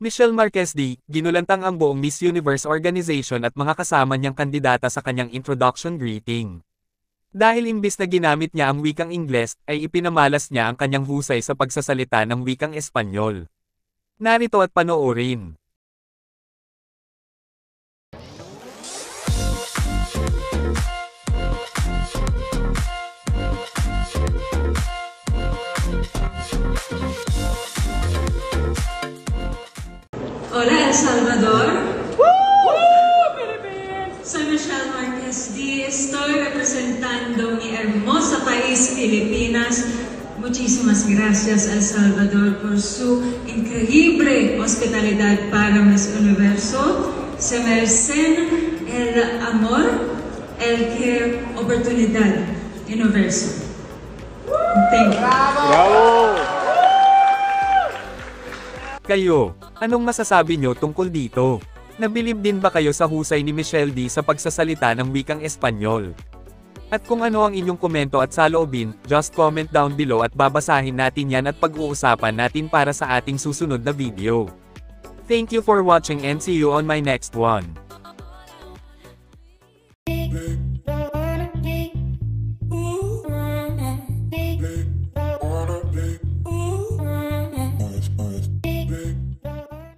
Michelle Marquez D, ginulantang ang buong Miss Universe organization at mga kasama niyang kandidata sa kanyang introduction greeting. Dahil imbis na ginamit niya ang wikang Ingles, ay ipinamalas niya ang kanyang husay sa pagsasalita ng wikang Espanyol. Narito at panoorin. Hola, El Salvador. Soy Michelle Marquez D. Estoy representando mi hermosa país, Filipinas. Muchísimas gracias, El Salvador, por su increíble hospitalidad para Miss Universo. Se merecen el amor, el que oportunidad, Universo. Thank you. Bravo! Kayo, anong masasabi nyo tungkol dito? Nabilib din ba kayo sa husay ni Michelle D sa pagsasalita ng wikang Espanyol? At kung ano ang inyong komento at saloobin, just comment down below at babasahin natin yan at pag-uusapan natin para sa ating susunod na video. Thank you for watching and see you on my next one.